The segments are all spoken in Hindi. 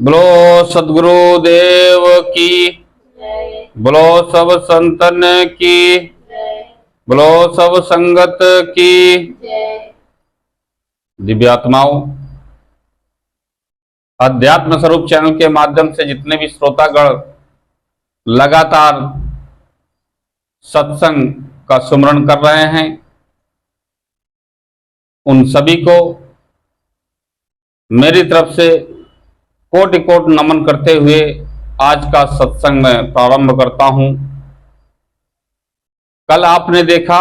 बोलो सदगुरु देव की, बोलो सब संतन की, बोलो सब संगत की। दिव्यात्माओं, अध्यात्म स्वरूप चैनल के माध्यम से जितने भी श्रोतागण लगातार सत्संग का सुमरण कर रहे हैं, उन सभी को मेरी तरफ से कोटि कोटि नमन करते हुए आज का सत्संग मैं प्रारंभ करता हूं। कल आपने देखा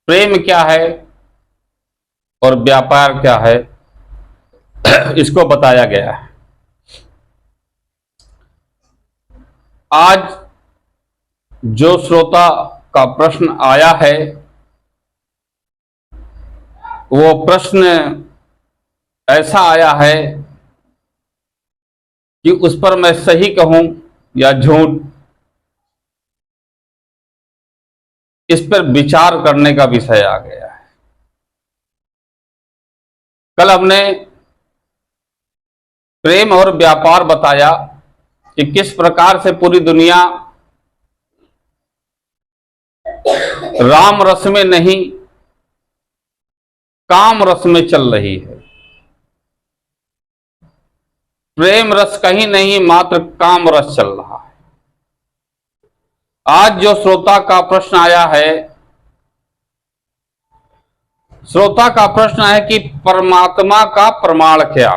प्रेम क्या है और व्यापार क्या है, इसको बताया गया है। आज जो श्रोता का प्रश्न आया है, वो प्रश्न ऐसा आया है कि उस पर मैं सही कहूं या झूठ, इस पर विचार करने का विषय आ गया है। कल हमने प्रेम और व्यापार बताया कि किस प्रकार से पूरी दुनिया राम रस में नहीं, काम रस में चल रही है। प्रेम रस कहीं नहीं, मात्र काम रस चल रहा है। आज जो श्रोता का प्रश्न आया है, श्रोता का प्रश्न है कि परमात्मा का प्रमाण क्या।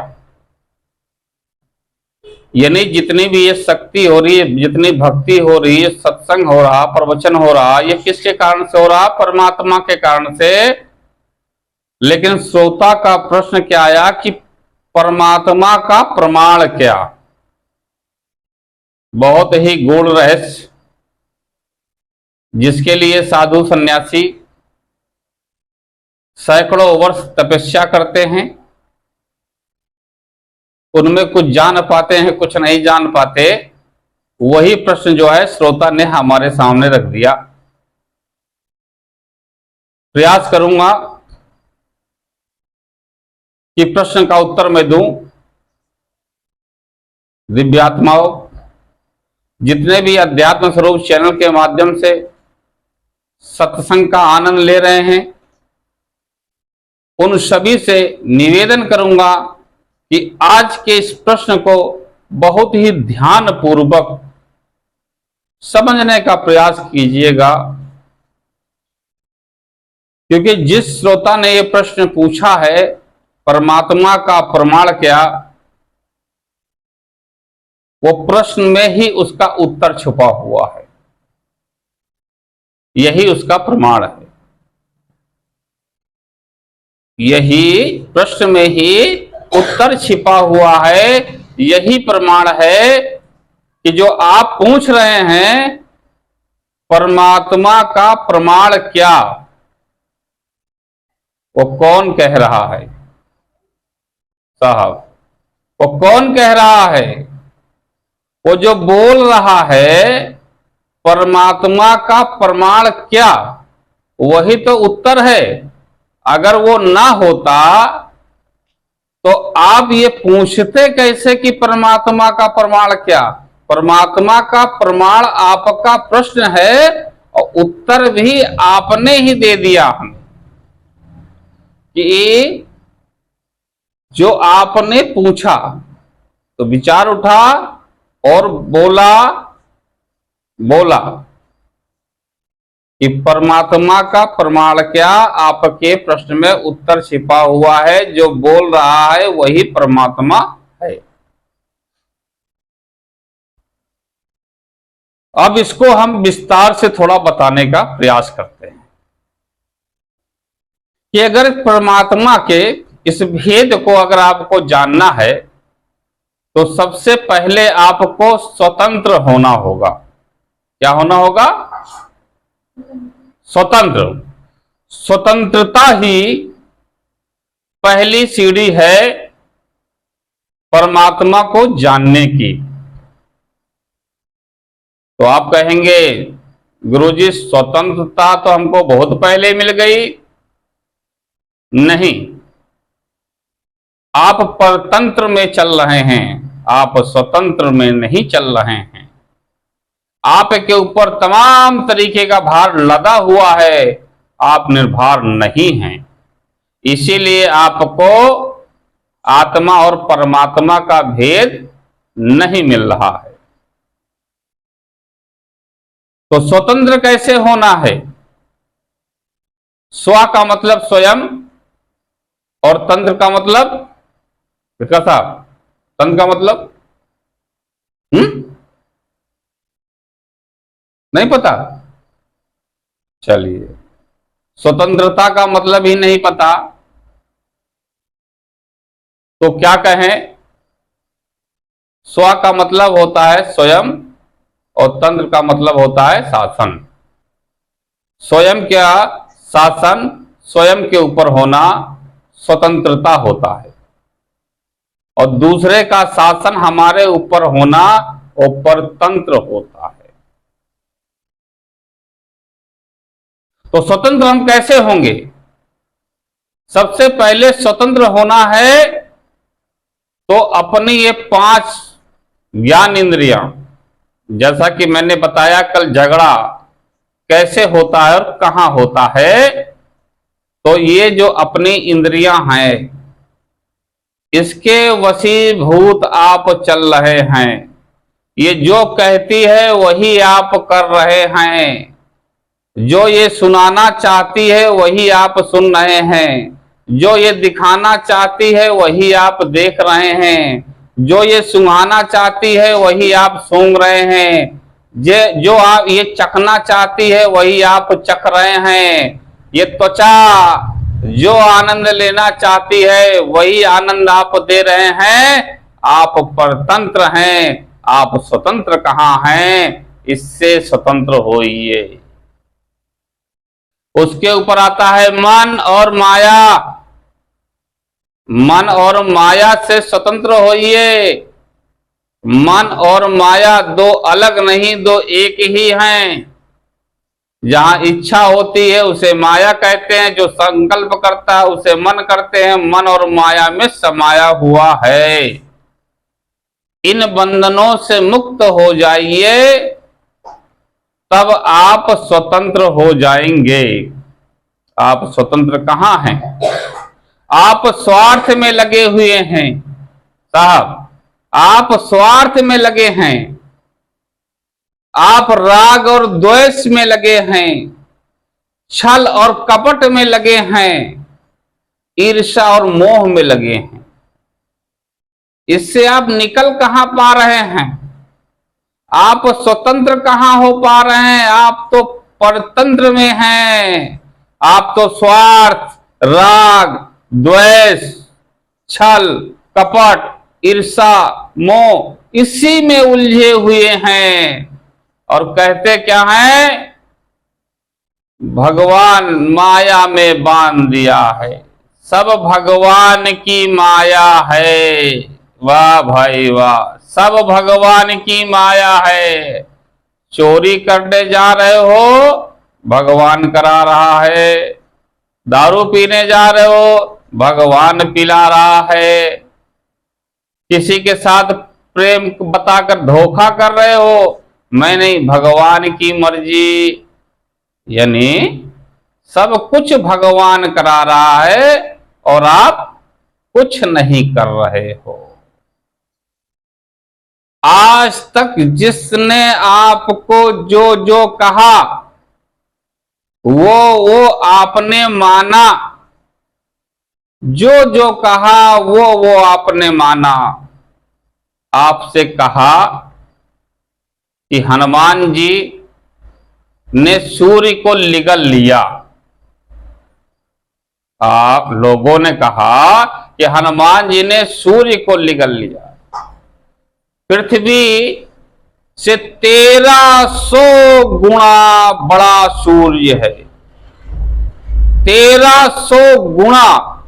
यानी जितनी भी ये शक्ति हो रही है, जितनी भक्ति हो रही है, सत्संग हो रहा, प्रवचन हो रहा, ये किसके कारण से हो रहा? परमात्मा के कारण से। लेकिन श्रोता का प्रश्न क्या आया कि परमात्मा का प्रमाण क्या। बहुत ही गूढ़ रहस्य, जिसके लिए साधु सन्यासी सैकड़ों वर्ष तपस्या करते हैं, उनमें कुछ जान पाते हैं, कुछ नहीं जान पाते। वही प्रश्न जो है श्रोता ने हमारे सामने रख दिया। प्रयास करूंगा कि प्रश्न का उत्तर मैं दूं। दिव्यात्माओं, जितने भी अध्यात्म स्वरूप चैनल के माध्यम से सत्संग का आनंद ले रहे हैं, उन सभी से निवेदन करूंगा कि आज के इस प्रश्न को बहुत ही ध्यान पूर्वक समझने का प्रयास कीजिएगा, क्योंकि जिस श्रोता ने यह प्रश्न पूछा है, परमात्मा का प्रमाण क्या, वो प्रश्न में ही उसका उत्तर छुपा हुआ है। यही उसका प्रमाण है। यही प्रश्न में ही उत्तर छिपा हुआ है। यही प्रमाण है कि जो आप पूछ रहे हैं, परमात्मा का प्रमाण क्या, वो कौन कह रहा है? साहब, वो कौन कह रहा है? वो जो बोल रहा है, परमात्मा का प्रमाण क्या, वही तो उत्तर है। अगर वो ना होता तो आप ये पूछते कैसे कि परमात्मा का प्रमाण क्या? परमात्मा का प्रमाण आपका प्रश्न है और उत्तर भी आपने ही दे दिया हमें कि जो आपने पूछा। तो विचार उठा और बोला कि परमात्मा का प्रमाण क्या। आपके प्रश्न में उत्तर छिपा हुआ है। जो बोल रहा है वही परमात्मा है। अब इसको हम विस्तार से थोड़ा बताने का प्रयास करते हैं कि अगर परमात्मा के इस भेद को अगर आपको जानना है, तो सबसे पहले आपको स्वतंत्र होना होगा। क्या होना होगा? स्वतंत्र। स्वतंत्रता ही पहली सीढ़ी है परमात्मा को जानने की। तो आप कहेंगे, गुरुजी स्वतंत्रता तो हमको बहुत पहले मिल गई। नहीं, आप परतंत्र में चल रहे हैं, आप स्वतंत्र में नहीं चल रहे हैं। आपके ऊपर तमाम तरीके का भार लदा हुआ है, आप निर्भर नहीं हैं। इसीलिए आपको आत्मा और परमात्मा का भेद नहीं मिल रहा है। तो स्वतंत्र कैसे होना है? स्व का मतलब स्वयं और तंत्र का मतलब साहब, तंत्र का मतलब नहीं पता? चलिए, स्वतंत्रता का मतलब ही नहीं पता तो क्या कहें? स्व का मतलब होता है स्वयं और तंत्र का मतलब होता है शासन। स्वयं क्या? शासन, स्वयं के ऊपर होना स्वतंत्रता होता है, और दूसरे का शासन हमारे ऊपर होना वो परतंत्र होता है। तो स्वतंत्र हम कैसे होंगे? सबसे पहले स्वतंत्र होना है तो अपनी ये 5 ज्ञान इंद्रियां, जैसा कि मैंने बताया कल, झगड़ा कैसे होता है और कहां होता है। तो ये जो अपनी इंद्रियां हैं, इसके वशीभूत आप चल रहे हैं। ये जो कहती है वही आप कर रहे हैं, जो ये सुनाना चाहती है वही आप सुन रहे हैं, जो ये दिखाना चाहती है वही आप देख रहे हैं, जो ये सुंघाना चाहती है वही आप सूंघ रहे हैं, जो आप ये चखना चाहती है वही आप चख रहे हैं। ये त्वचा जो आनंद लेना चाहती है वही आनंद आप दे रहे हैं। आप परतंत्र हैं, आप स्वतंत्र कहाँ हैं? इससे स्वतंत्र होइए। उसके ऊपर आता है मन और माया। मन और माया से स्वतंत्र होइए। मन और माया दो अलग नहीं, दो एक ही हैं। जहां इच्छा होती है उसे माया कहते हैं, जो संकल्प करता है उसे मन करते हैं। मन और माया में समाया हुआ है। इन बंधनों से मुक्त हो जाइए, तब आप स्वतंत्र हो जाएंगे। आप स्वतंत्र कहां हैं? आप स्वार्थ में लगे हुए हैं साहब, आप स्वार्थ में लगे हैं, आप राग और द्वेष में लगे हैं, छल और कपट में लगे हैं, ईर्ष्या और मोह में लगे हैं। इससे आप निकल कहां पा रहे हैं? आप स्वतंत्र कहां हो पा रहे हैं? आप तो परतंत्र में हैं। आप तो स्वार्थ, राग, द्वेष, छल, कपट, ईर्ष्या, मोह इसी में उलझे हुए हैं। और कहते क्या है? भगवान माया में बांध दिया है, सब भगवान की माया है। वाह भाई वाह, सब भगवान की माया है। चोरी करने जा रहे हो, भगवान करा रहा है। दारू पीने जा रहे हो, भगवान पिला रहा है। किसी के साथ प्रेम बताकर धोखा कर रहे हो, मैं नहीं, भगवान की मर्जी। यानी सब कुछ भगवान करा रहा है और आप कुछ नहीं कर रहे हो। आज तक जिसने आपको जो जो कहा वो आपने माना, जो जो कहा वो आपने माना। आपसे कहा कि हनुमान जी ने सूर्य को निगल लिया। आप लोगों ने कहा कि हनुमान जी ने सूर्य को निगल लिया। पृथ्वी से 1300 गुना बड़ा सूर्य है। 1300 गुना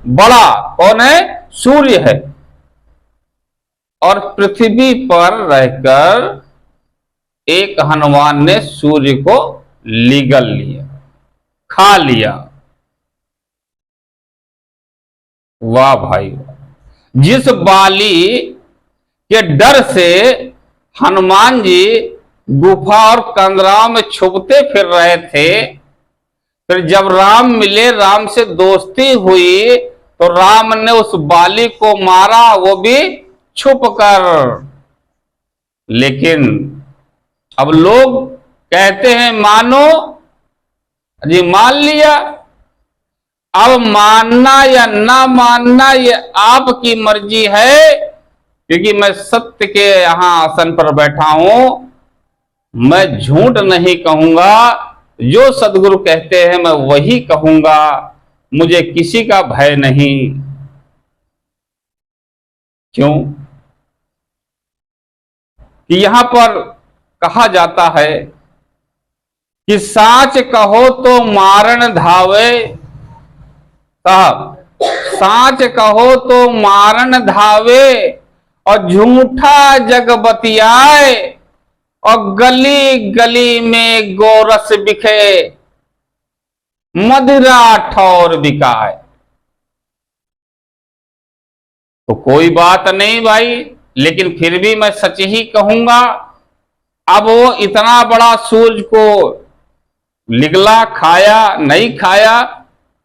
बड़ा कौन है? सूर्य है। और पृथ्वी पर रहकर एक हनुमान ने सूर्य को निगल लिया, खा लिया। वाह भाई वाह। जिस बाली के डर से हनुमान जी गुफा और कंदराओं में छुपते फिर रहे थे, फिर जब राम मिले, राम से दोस्ती हुई, तो राम ने उस बाली को मारा, वो भी छुप कर। लेकिन अब लोग कहते हैं मानो जी, मान लिया। अब मानना या ना मानना ये आपकी मर्जी है, क्योंकि मैं सत्य के यहां आसन पर बैठा हूं। मैं झूठ नहीं कहूंगा, जो सदगुरु कहते हैं मैं वही कहूंगा। मुझे किसी का भय नहीं। क्यों कि यहां पर कहा जाता है कि साच कहो तो मारण धावे। साहब, साच कहो तो मारण धावे, और झूठा जग बतियाए, और गली गली में गोरस बिखे, मदिरा ठौर बिकाए। तो कोई बात नहीं भाई, लेकिन फिर भी मैं सच ही कहूंगा। अब वो इतना बड़ा सूरज को निगला, खाया नहीं खाया,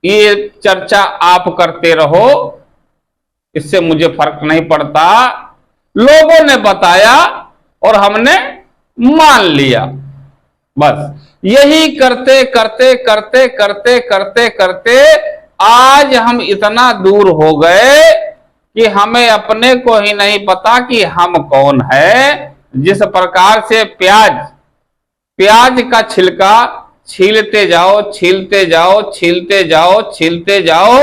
ये चर्चा आप करते रहो, इससे मुझे फर्क नहीं पड़ता। लोगों ने बताया और हमने मान लिया, बस। यही करते करते करते करते करते करते आज हम इतना दूर हो गए कि हमें अपने को ही नहीं पता कि हम कौन है। जिस प्रकार से प्याज का छिलका छीलते जाओ, छीलते जाओ, छीलते जाओ, छीलते जाओ,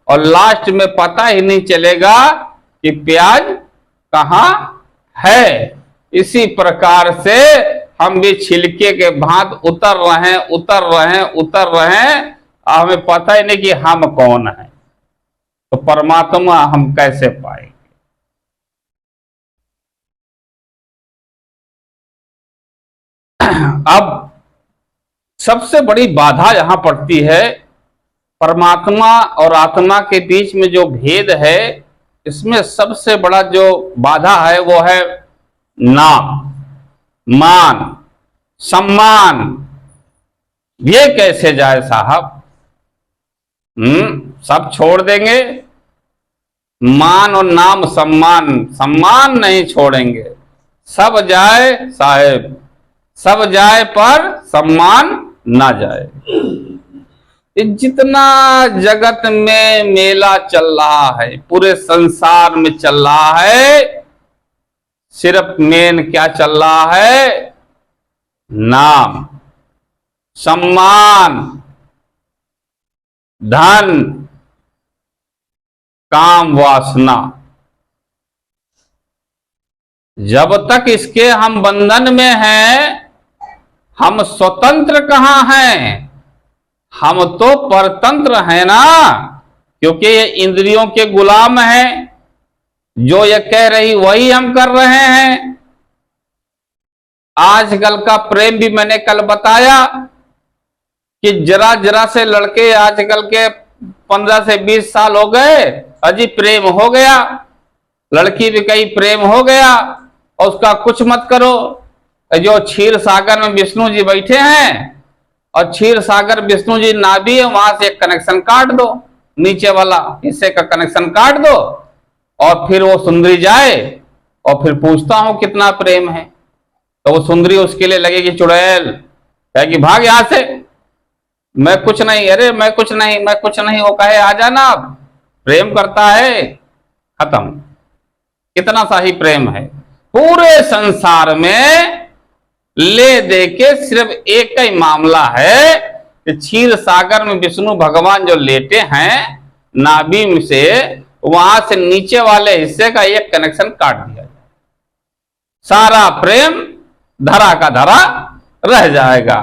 और लास्ट में पता ही नहीं चलेगा कि प्याज कहां है। इसी प्रकार से हम भी छिलके के भांत उतर रहे, उतर रहे, उतर रहे, हमें पता ही नहीं कि हम कौन है। तो परमात्मा हम कैसे पाएंगे? अब सबसे बड़ी बाधा यहां पड़ती है, परमात्मा और आत्मा के बीच में जो भेद है, इसमें सबसे बड़ा जो बाधा है वो है नाम, मान, सम्मान। ये कैसे जाए साहब? सब छोड़ देंगे, मान और नाम, सम्मान नहीं छोड़ेंगे। सब जाए साहेब, सब जाए पर सम्मान ना जाए। जितना जगत में मेला चल रहा है, पूरे संसार में चल रहा है, सिर्फ मेन क्या चल रहा है? नाम, सम्मान, धन, काम, वासना। जब तक इसके हम बंधन में हैं, हम स्वतंत्र कहां हैं? हम तो परतंत्र हैं ना, क्योंकि ये इंद्रियों के गुलाम हैं। जो ये कह रही वही हम कर रहे हैं। आजकल का प्रेम भी मैंने कल बताया कि जरा जरा से लड़के आजकल के 15 से 20 साल हो गए, अजी प्रेम हो गया, लड़की भी कहीं प्रेम हो गया, और उसका कुछ मत करो। जो क्षीर सागर में विष्णु जी बैठे हैं, और क्षीर सागर विष्णु जी नाभि है, वहां से एक कनेक्शन काट दो, नीचे वाला हिस्से का कनेक्शन काट दो, और फिर वो सुंदरी जाए, और फिर पूछता हूं कितना प्रेम है, तो वो सुंदरी उसके लिए लगेगी चुड़ैल, कहेगी भाग यहां से, मैं कुछ नहीं, अरे मैं कुछ नहीं, मैं कुछ नहीं। वो कहे आ जाना, अब प्रेम करता है, खत्म। कितना सा ही प्रेम है। पूरे संसार में ले दे के सिर्फ एक ही मामला है कि क्षीर सागर में विष्णु भगवान जो लेटे हैं नाभि से, वहां से नीचे वाले हिस्से का एक कनेक्शन काट दिया जाए, सारा प्रेम धरा का धरा रह जाएगा।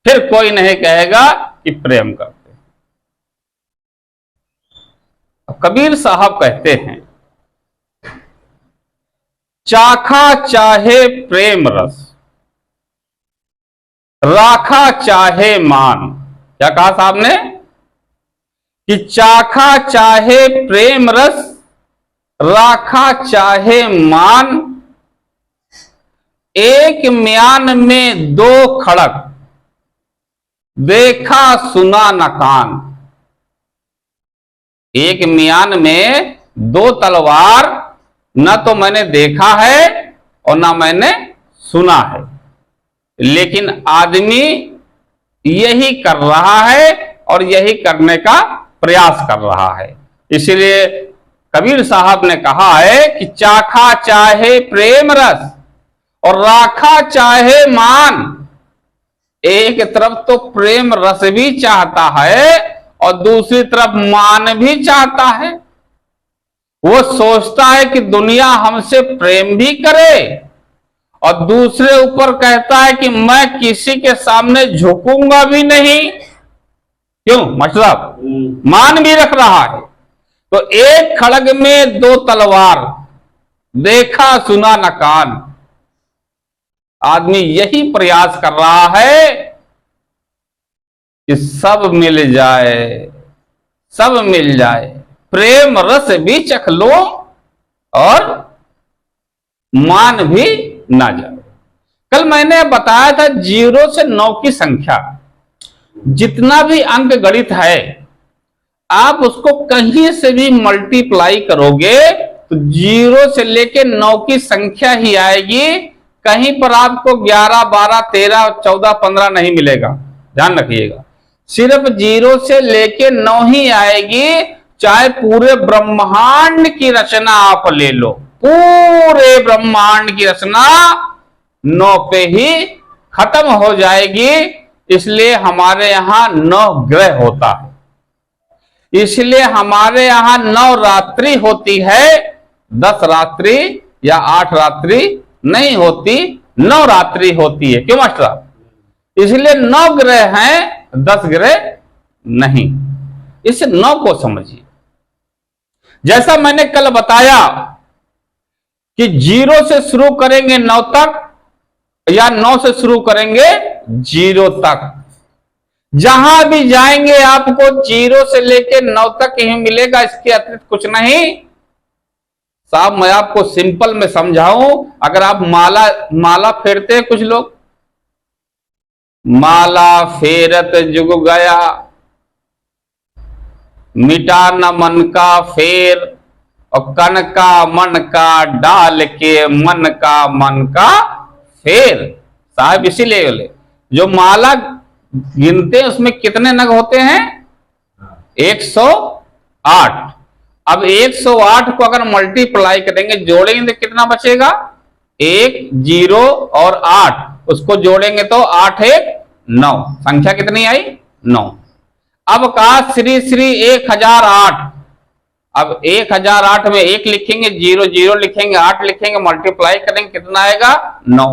फिर कोई नहीं कहेगा कि प्रेम करते। अब कबीर साहब कहते हैं, चाखा चाहे प्रेम रस, राखा चाहे मान। क्या कहा साहब ने? कि चाखा चाहे प्रेम रस, राखा चाहे मान, एक म्यान में दो खड़क, देखा सुना न कान। एक म्यान में दो तलवार न तो मैंने देखा है और ना मैंने सुना है, लेकिन आदमी यही कर रहा है और यही करने का प्रयास कर रहा है। इसलिए कबीर साहब ने कहा है कि चाखा चाहे प्रेम रस और राखा चाहे मान। एक तरफ तो प्रेम रस भी चाहता है और दूसरी तरफ मान भी चाहता है। वो सोचता है कि दुनिया हमसे प्रेम भी करे और दूसरे ऊपर कहता है कि मैं किसी के सामने झुकूंगा भी नहीं। क्यों मतलब मान भी रख रहा है। तो एक खड़ग में दो तलवार, देखा सुना न कान। आदमी यही प्रयास कर रहा है कि सब मिल जाए, सब मिल जाए, प्रेम रस भी चख लो और मान भी ना जाए। कल मैंने बताया था 0 से 9 की संख्या, जितना भी अंक गणित है आप उसको कहीं से भी मल्टीप्लाई करोगे तो 0 से लेके 9 की संख्या ही आएगी। कहीं पर आपको 11, 12, 13, 14, 15 नहीं मिलेगा, ध्यान रखिएगा। सिर्फ 0 से लेके 9 ही आएगी। चाहे पूरे ब्रह्मांड की रचना आप ले लो, पूरे ब्रह्मांड की रचना 9 पे ही खत्म हो जाएगी। इसलिए हमारे यहां 9 ग्रह होता है, इसलिए हमारे यहां 9 रात्रि होती है, 10 रात्रि या 8 रात्रि नहीं होती, 9 रात्रि होती है। क्यों मास्टर? इसलिए 9 ग्रह हैं, 10 ग्रह नहीं। इस 9 को समझिए। जैसा मैंने कल बताया कि 0 से शुरू करेंगे 9 तक या 9 से शुरू करेंगे 0 तक। जहां भी जाएंगे आपको 0 से लेके 9 तक ही मिलेगा, इसके अतिरिक्त कुछ नहीं। साहब मैं आपको सिंपल में समझाऊं, अगर आप माला फेरते हैं, कुछ लोग माला फेरत जुग गया, मिटा न मन का फेर, और कन का मन का डाल के मन का फेर। साहब इसीलिए बोले जो माला गिनते हैं उसमें कितने नग होते हैं? 108। अब 108 को अगर मल्टीप्लाई करेंगे, जोड़ेंगे तो कितना बचेगा? 1, 0 और 8, उसको जोड़ेंगे तो 8, 1, 9। संख्या कितनी आई? 9। अब कहा श्री श्री 1008। अब 1008 में 1 लिखेंगे, 0, 0 लिखेंगे, 8 लिखेंगे, मल्टीप्लाई करेंगे, कितना आएगा? 9।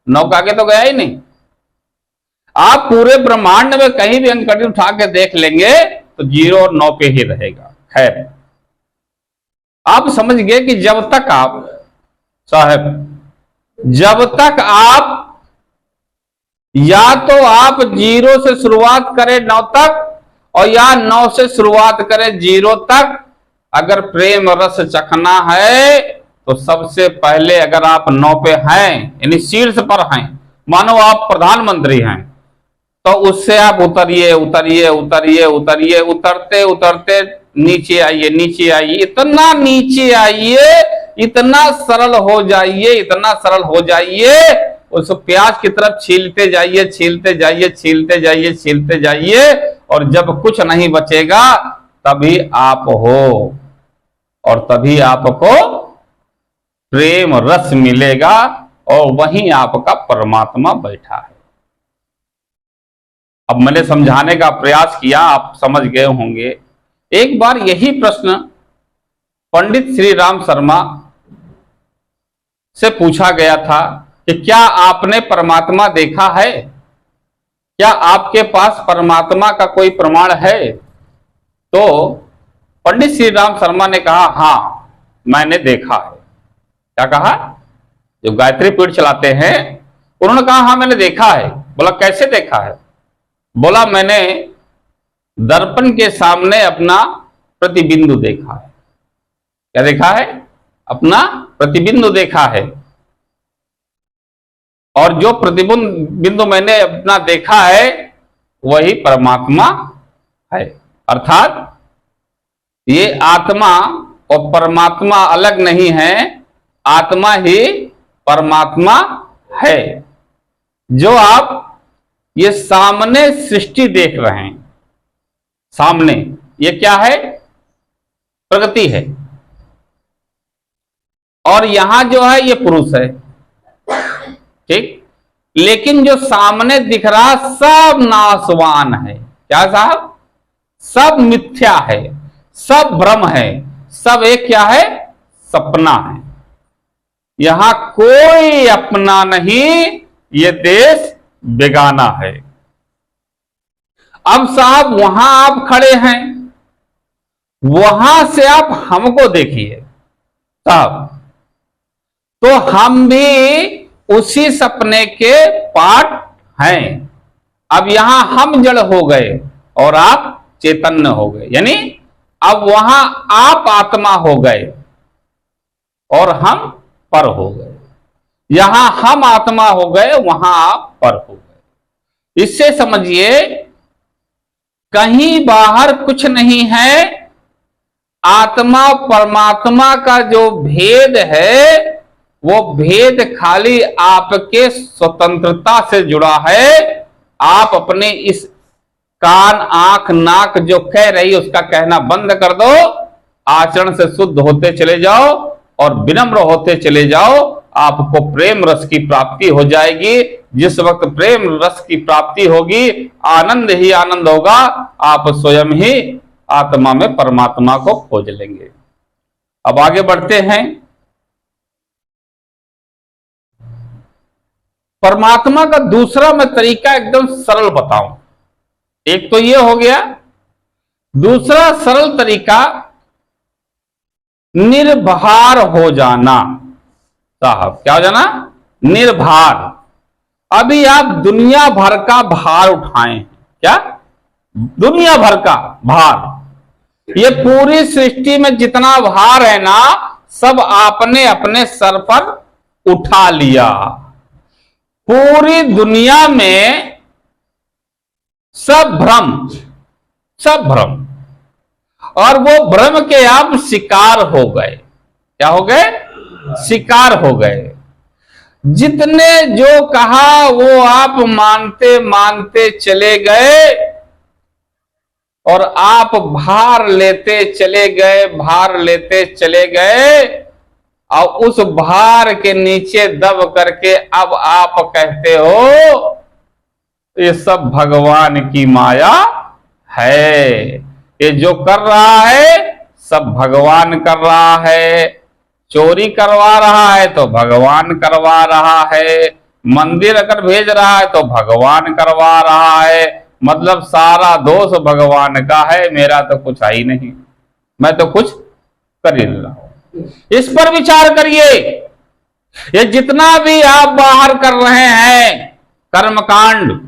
9 का आगे तो गया ही नहीं। आप पूरे ब्रह्मांड में कहीं भी अंक उठा के देख लेंगे तो 0 और 9 पे ही रहेगा। खैर, आप समझ गए कि जब तक आप साहब, जब तक आप या तो आप 0 से शुरुआत करें 9 तक और या 9 से शुरुआत करें 0 तक, अगर प्रेम रस चखना है तो सबसे पहले अगर आप 9 पे हैं, यानी शीर्ष पर हैं, मानो आप प्रधानमंत्री हैं, तो उससे आप उतरिए उतरिए उतरिए उतरिए, उतरते उतरते नीचे आइए, नीचे आइए, इतना नीचे आइए, इतना सरल हो जाइए, इतना सरल हो जाइए, उस प्याज की तरफ छीलते जाइए, छीलते जाइए, छीलते जाइए, छीलते जाइए, और जब कुछ नहीं बचेगा तभी आप हो, और तभी आपको प्रेम रस मिलेगा और वहीं आपका परमात्मा बैठा है। अब मैंने समझाने का प्रयास किया, आप समझ गए होंगे। एक बार यही प्रश्न पंडित श्री राम शर्मा से पूछा गया था कि क्या आपने परमात्मा देखा है? क्या आपके पास परमात्मा का कोई प्रमाण है? तो पंडित श्री राम शर्मा ने कहा, हां मैंने देखा है। क्या कहा? जो गायत्री पीठ चलाते हैं उन्होंने कहा, हां मैंने देखा है। बोला कैसे देखा है? बोला मैंने दर्पण के सामने अपना प्रतिबिंब देखा है। क्या देखा है? अपना प्रतिबिंब देखा है। और जो प्रतिबिंब मैंने अपना देखा है वही परमात्मा है। अर्थात ये आत्मा और परमात्मा अलग नहीं है, आत्मा ही परमात्मा है। जो आप ये सामने सृष्टि देख रहे हैं, सामने ये क्या है? प्रगति है। और यहां जो है ये पुरुष है, ठीक। लेकिन जो सामने दिख रहा सब नाशवान है। क्या साहब? सब मिथ्या है, सब भ्रम है, सब एक क्या है? सपना है। यहां कोई अपना नहीं, ये देश बेगाना है। अब साहब वहां आप खड़े हैं, वहां से आप हमको देखिए साहब, तो हम भी उसी सपने के पार्ट हैं। अब यहां हम जड़ हो गए और आप चैतन्य हो गए, यानी अब वहां आप आत्मा हो गए और हम पर हो गए। यहां हम आत्मा हो गए, वहां आप पर हो गए। इससे समझिए कहीं बाहर कुछ नहीं है। आत्मा परमात्मा का जो भेद है वो भेद खाली आपके स्वतंत्रता से जुड़ा है। आप अपने इस कान आंख नाक जो कह रही उसका कहना बंद कर दो, आचरण से शुद्ध होते चले जाओ और विनम्र होते चले जाओ, आपको प्रेम रस की प्राप्ति हो जाएगी। जिस वक्त प्रेम रस की प्राप्ति होगी, आनंद ही आनंद होगा, आप स्वयं ही आत्मा में परमात्मा को खोज लेंगे। अब आगे बढ़ते हैं। परमात्मा का दूसरा मैं तरीका एकदम सरल बताऊं। एक तो ये हो गया, दूसरा सरल तरीका निर्भर हो जाना। साहब क्या हो जाना? निर्भर। अभी आप दुनिया भर का भार उठाएं। क्या? दुनिया भर का भार। ये पूरी सृष्टि में जितना भार है ना, सब आपने अपने सर पर उठा लिया। पूरी दुनिया में सब भ्रम, सब भ्रम, और वो भ्रम के आप शिकार हो गए। क्या हो गए? शिकार हो गए। जितने जो कहा वो आप मानते मानते चले गए और आप भार लेते चले गए, भार लेते चले गए, और उस भार के नीचे दब करके अब आप कहते हो ये सब भगवान की माया है। ये जो कर रहा है सब भगवान कर रहा है। चोरी करवा रहा है तो भगवान करवा रहा है। मंदिर अगर भेज रहा है तो भगवान करवा रहा है। मतलब सारा दोष भगवान का है, मेरा तो कुछ है ही नहीं, मैं तो कुछ कर ही नहीं रहा हूं। इस पर विचार करिए। ये जितना भी आप बाहर कर रहे हैं कर्मकांड,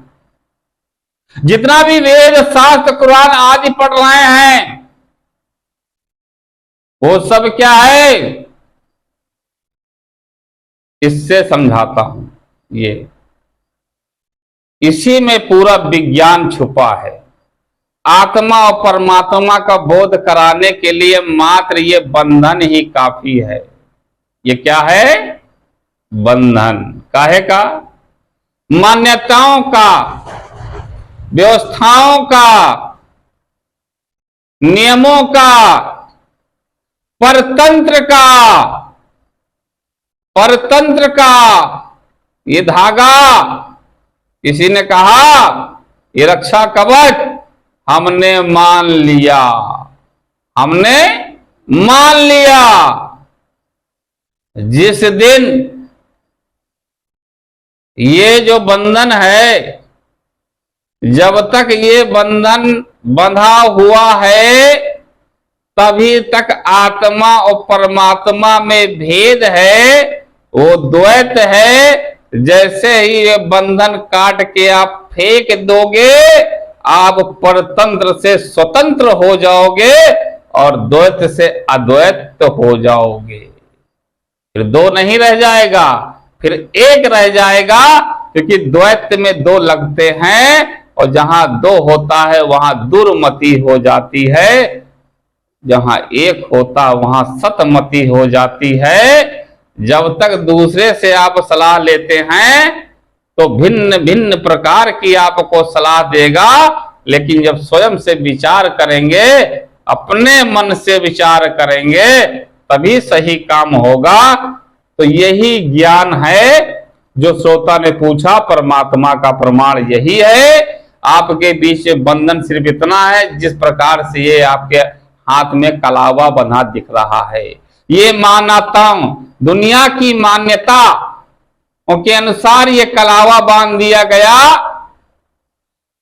जितना भी वेद शास्त्र कुरान आदि पढ़ रहे हैं, वो सब क्या है? इससे समझाता हूं, ये इसी में पूरा विज्ञान छुपा है। आत्मा और परमात्मा का बोध कराने के लिए मात्र ये बंधन ही काफी है। ये क्या है? बंधन। काहे का? मान्यताओं का, व्यवस्थाओं का, नियमों का, परतंत्र का, परतंत्र का ये धागा। किसी ने कहा ये रक्षा कवच, हमने मान लिया, हमने मान लिया। जिस दिन ये जो बंधन है, जब तक ये बंधन बंधा हुआ है तभी तक आत्मा और परमात्मा में भेद है, वो द्वैत है। जैसे ही ये बंधन काट के आप फेंक दोगे, आप परतंत्र से स्वतंत्र हो जाओगे और द्वैत से अद्वैत हो जाओगे। फिर दो नहीं रह जाएगा, फिर एक रह जाएगा, क्योंकि द्वैत में दो लगते हैं और जहां दो होता है वहां दुर्मति हो जाती है, जहां एक होता वहां सतमति हो जाती है। जब तक दूसरे से आप सलाह लेते हैं तो भिन्न भिन्न प्रकार की आपको सलाह देगा, लेकिन जब स्वयं से विचार करेंगे, अपने मन से विचार करेंगे, तभी सही काम होगा। तो यही ज्ञान है जो श्रोता ने पूछा, परमात्मा का प्रमाण यही है। आपके बीच बंधन सिर्फ इतना है जिस प्रकार से ये आपके हाथ में कलावा बंधा दिख रहा है, ये मान्यता, दुनिया की मान्यता के अनुसार ये कलावा बांध दिया गया।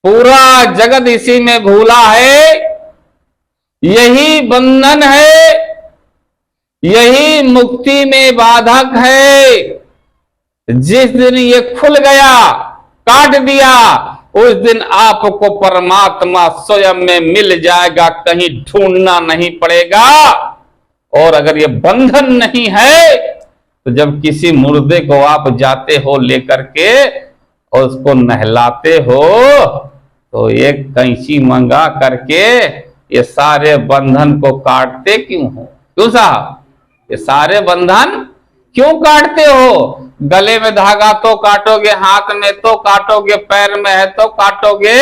पूरा जगत इसी में भूला है, यही बंधन है, यही मुक्ति में बाधक है। जिस दिन ये खुल गया, काट दिया, उस दिन आपको परमात्मा स्वयं में मिल जाएगा, कहीं ढूंढना नहीं पड़ेगा। और अगर ये बंधन नहीं है तो जब किसी मुर्दे को आप जाते हो लेकर के और उसको नहलाते हो तो एक कैंची मंगा करके ये सारे बंधन को काटते क्यों हो? क्यों साहब, ये सारे बंधन क्यों काटते हो? गले में धागा तो काटोगे, हाथ में तो काटोगे, पैर में है तो काटोगे,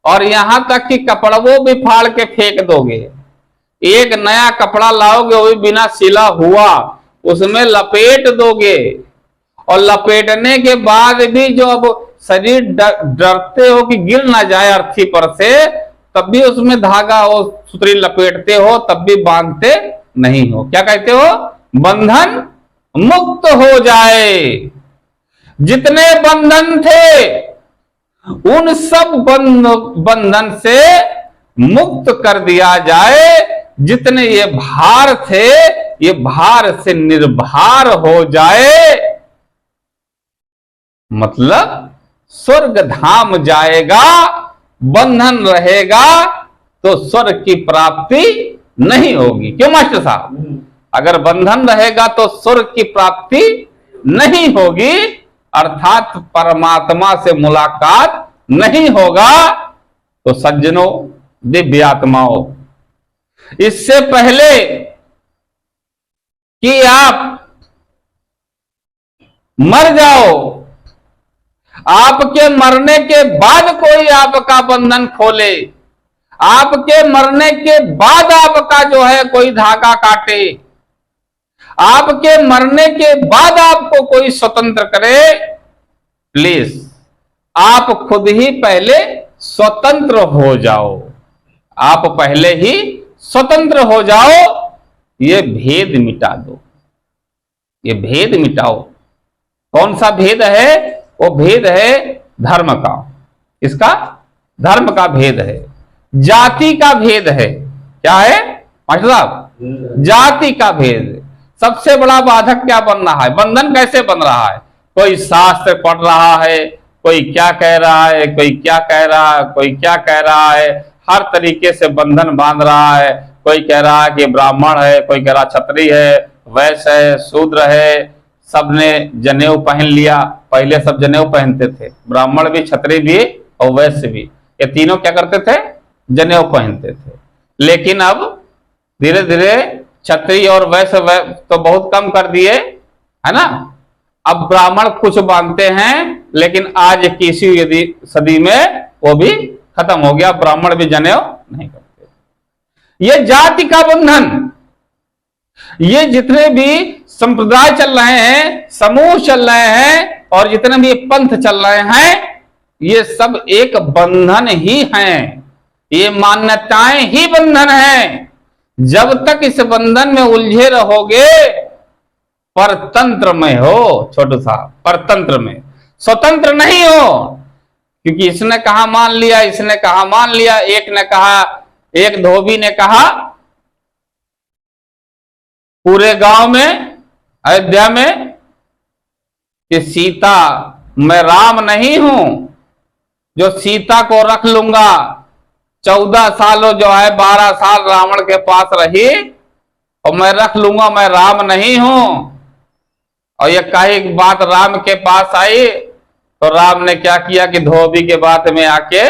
और यहां तक कि कपड़ों भी फाड़ के फेंक दोगे। एक नया कपड़ा लाओगे, वो भी बिना सिला हुआ, उसमें लपेट दोगे, और लपेटने के बाद भी जो अब शरीर डरते हो कि गिर ना जाए अर्थी पर से, तब भी उसमें धागा और सुतरी लपेटते हो, तब भी बांधते नहीं हो। क्या कहते हो? बंधन मुक्त हो जाए। जितने बंधन थे उन सब बंधन से मुक्त कर दिया जाए। जितने ये भार थे ये भार से निर्भार हो जाए, मतलब स्वर्ग धाम जाएगा। बंधन रहेगा तो स्वर्ग की प्राप्ति नहीं होगी। क्यों मास्टर साहब? अगर बंधन रहेगा तो स्वर्ग की प्राप्ति नहीं होगी, अर्थात परमात्मा से मुलाकात नहीं होगा। तो सज्जनों, दिव्य आत्माओं, इससे पहले कि आप मर जाओ, आपके मरने के बाद कोई आपका बंधन खोले, आपके मरने के बाद आपका जो है कोई धागा काटे, आपके मरने के बाद आपको कोई स्वतंत्र करे, प्लीज आप खुद ही पहले स्वतंत्र हो जाओ। आप पहले ही स्वतंत्र हो जाओ। ये भेद मिटा दो, ये भेद मिटाओ। कौन सा भेद है? वो भेद है धर्म का। इसका धर्म का भेद है, जाति का भेद है। क्या है मास्टर साहब? जाति का भेद। सबसे बड़ा बाधक क्या बन रहा है? बंधन कैसे बन रहा है? कोई शास्त्र पढ़ रहा है, कोई क्या कह रहा है, कोई क्या कह रहा है, कोई क्या कह रहा है, हर तरीके से बंधन बांध रहा है। कोई कह रहा है कि ब्राह्मण है, कोई कह रहा क्षत्रिय है, वैश्य है, शूद्र है, सबने जनेऊ पहन लिया। पहले सब जनेऊ पहनते थे, ब्राह्मण भी, क्षत्रिय भी और वैश्य भी, ये तीनों क्या करते थे? जनेऊ पहनते थे। लेकिन अब धीरे धीरे क्षत्रिय और वैश्य तो बहुत कम कर दिए, है ना। अब ब्राह्मण कुछ बांधते हैं, लेकिन आज 21वीं सदी में वो भी खत्म हो गया, ब्राह्मण भी जनेऊ नहीं करते। ये जाति का बंधन, ये जितने भी संप्रदाय चल रहे हैं, समूह चल रहे हैं, और जितने भी पंथ चल रहे हैं, ये सब एक बंधन ही हैं। ये मान्यताएं ही बंधन हैं। जब तक इस बंधन में उलझे रहोगे, परतंत्र में हो छोटू साहब, परतंत्र में, स्वतंत्र नहीं हो। क्योंकि इसने कहा मान लिया, इसने कहा मान लिया। एक ने कहा, एक धोबी ने कहा पूरे गांव में, अयोध्या में, कि सीता, मैं राम नहीं हूं जो सीता को रख लूंगा, 14 साल जो है 12 साल रावण के पास रही और मैं रख लूंगा, मैं राम नहीं हूं। और ये कही बात राम के पास आई तो राम ने क्या किया कि धोबी के बात में आके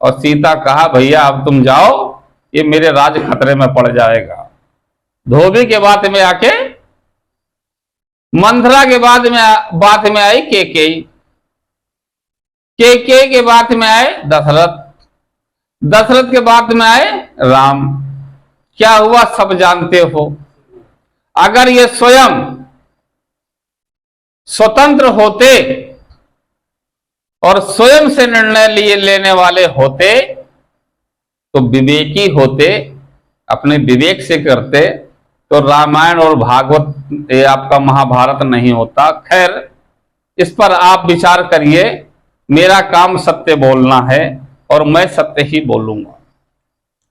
और सीता कहा भैया अब तुम जाओ, ये मेरे राज खतरे में पड़ जाएगा। धोबी के बात में आके मंथरा के बात में आई केकेई, केकेई के बात में आए दशरथ, दशरथ के बात में आए राम। क्या हुआ सब जानते हो। अगर ये स्वयं स्वतंत्र होते और स्वयं से निर्णय लेने वाले होते तो विवेकी होते, अपने विवेक से करते तो रामायण और भागवत ये आपका महाभारत नहीं होता। खैर इस पर आप विचार करिए। मेरा काम सत्य बोलना है और मैं सत्य ही बोलूंगा।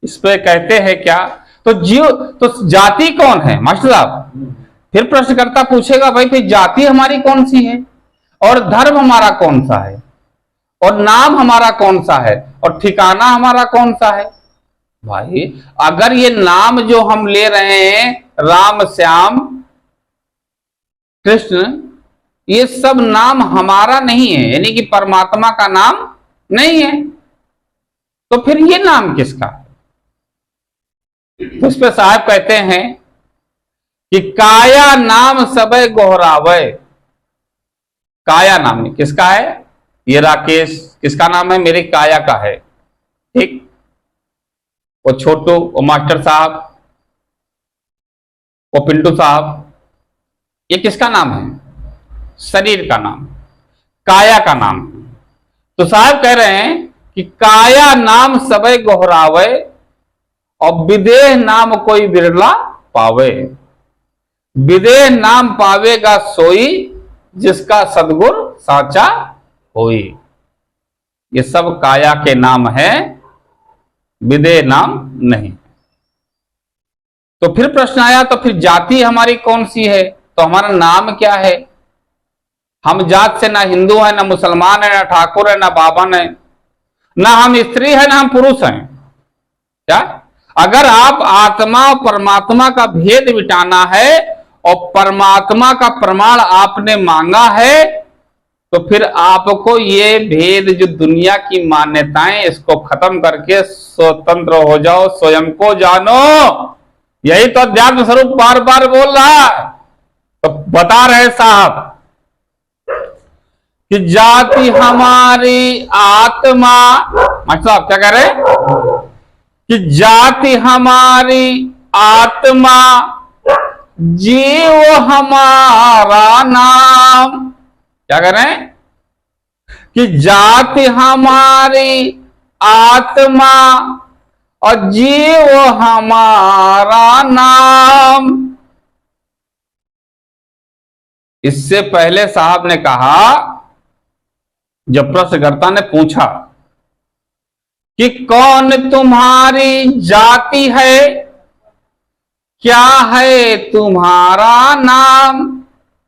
इस पे कहते हैं क्या, तो जीव तो जाति कौन है मास्टर साहब। फिर प्रश्नकर्ता पूछेगा भाई फिर जाति हमारी कौन सी है और धर्म हमारा कौन सा है और नाम हमारा कौन सा है और ठिकाना हमारा कौन सा है। भाई अगर ये नाम जो हम ले रहे हैं राम श्याम कृष्ण, ये सब नाम हमारा नहीं है, यानी कि परमात्मा का नाम नहीं है, तो फिर ये नाम किसका है। तो इस पे साहब कहते हैं कि काया नाम सबे गोहरावे। काया नाम किसका है, ये राकेश किसका नाम है, मेरी काया का है। ठीक, वो छोटू, वो मास्टर साहब, वो पिंटू साहब, ये किसका नाम है, शरीर का नाम, काया का नाम। तो साहब कह रहे हैं कि काया नाम सबे गोहरावे और विदेह नाम कोई बिरला पावे। विदेह नाम पावेगा सोई जिसका सदगुर साचा होई। ये सब काया के नाम है, विदेह नाम नहीं। तो फिर प्रश्न आया तो फिर जाति हमारी कौन सी है, तो हमारा नाम क्या है। हम जात से ना हिंदू है, ना मुसलमान है, ना ठाकुर है, ना बावन है, ना हम स्त्री है, ना हम पुरुष हैं। क्या अगर आप आत्मा और परमात्मा का भेद मिटाना है और परमात्मा का प्रमाण आपने मांगा है तो फिर आपको ये भेद जो दुनिया की मान्यताएं इसको खत्म करके स्वतंत्र हो जाओ, स्वयं को जानो। यही तो अध्यात्म स्वरूप बार बार बोल रहा है। तो बता रहे साहब कि जाति हमारी आत्मा, मतलब क्या कह रहे कि जाति हमारी आत्मा जीव हमारा नाम। क्या कह रहे हैं कि जाति हमारी आत्मा और जीव हमारा नाम। इससे पहले साहब ने कहा, जब प्रश्नकर्ता ने पूछा कि कौन तुम्हारी जाति है, क्या है तुम्हारा नाम।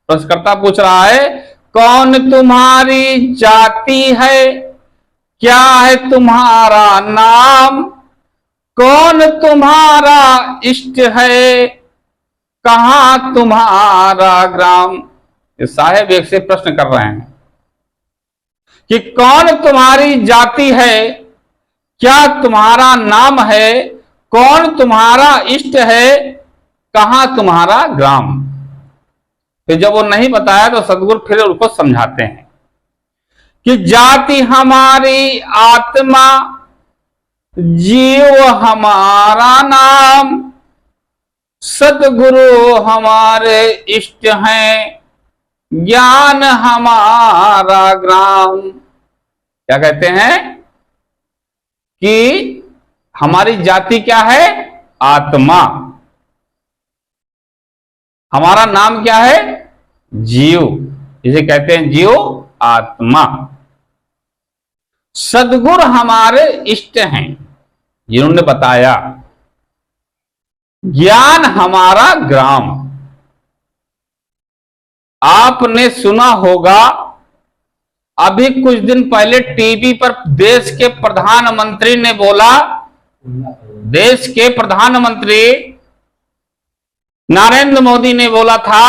प्रश्नकर्ता पूछ रहा है कौन तुम्हारी जाति है, क्या है तुम्हारा नाम, कौन तुम्हारा इष्ट है, कहां तुम्हारा ग्राम। साहेब एक से प्रश्न कर रहे हैं कि कौन तुम्हारी जाति है, क्या तुम्हारा नाम है, कौन तुम्हारा इष्ट है, कहां तुम्हारा ग्राम। फिर जब वो नहीं बताया तो सदगुरु फिर उनको समझाते हैं कि जाति हमारी आत्मा, जीव हमारा नाम, सदगुरु हमारे इष्ट हैं, ज्ञान हमारा ग्राम। क्या कहते हैं कि हमारी जाति क्या है, आत्मा, हमारा नाम क्या है, जीव, जिसे कहते हैं जीव आत्मा। सदगुर हमारे इष्ट हैं, जिन्होंने बताया, ज्ञान हमारा ग्राम। आपने सुना होगा, अभी कुछ दिन पहले टीवी पर देश के प्रधानमंत्री ने बोला, देश के प्रधानमंत्री नरेंद्र मोदी ने बोला था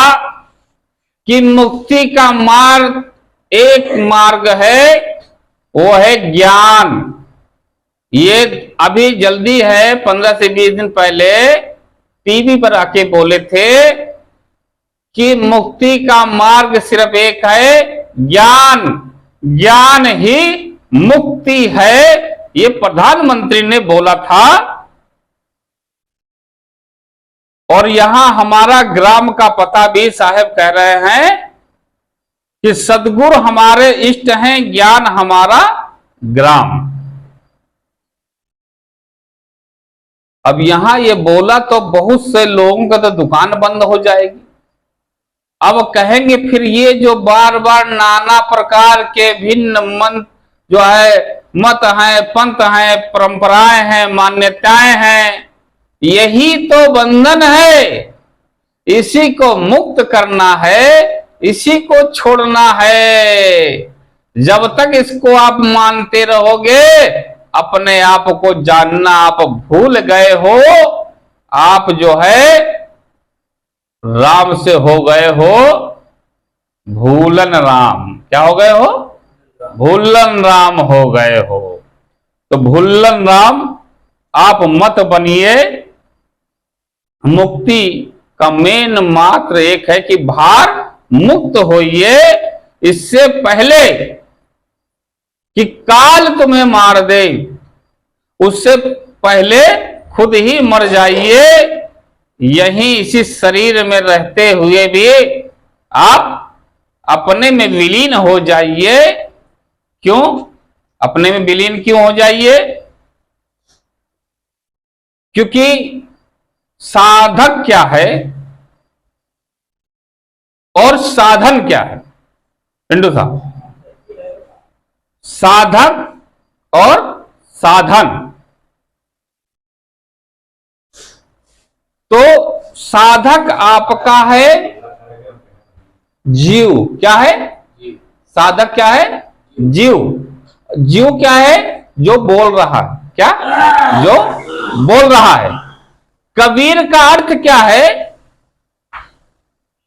कि मुक्ति का मार्ग एक मार्ग है, वो है ज्ञान। ये अभी जल्दी है, 15 से 20 दिन पहले टीवी पर आके बोले थे कि मुक्ति का मार्ग सिर्फ एक है, ज्ञान। ज्ञान ही मुक्ति है, ये प्रधानमंत्री ने बोला था। और यहां हमारा ग्राम का पता भी साहब कह रहे हैं कि सदगुरु हमारे इष्ट हैं, ज्ञान हमारा ग्राम। अब यहां ये बोला तो बहुत से लोगों का तो दुकान बंद हो जाएगी। अब कहेंगे फिर ये जो बार बार नाना प्रकार के भिन्न मंत्र जो है, मत हैं, पंथ हैं, परंपराएं हैं, मान्यताएं हैं, यही तो बंधन है। इसी को मुक्त करना है, इसी को छोड़ना है। जब तक इसको आप मानते रहोगे, अपने आप को जानना आप भूल गए हो, आप जो है राम से हो गए हो भूलन राम। क्या हो गए हो? भूलन राम हो गए हो। तो भूलन राम आप मत बनिए। मुक्ति का मेन मात्र एक है कि भार मुक्त होइए। इससे पहले कि काल तुम्हें मार दे, उससे पहले खुद ही मर जाइए। यहीं इसी शरीर में रहते हुए भी आप अपने में विलीन हो जाइए। क्यों अपने में विलीन क्यों हो जाइए? क्योंकि साधक क्या है और साधन क्या है? पिंडू साहब, साधक और साधन। तो साधक आपका है जीव। क्या है? साधक क्या है? जीव। जीव क्या है? जो बोल रहा है। क्या? जो बोल रहा है। कबीर का अर्थ क्या है?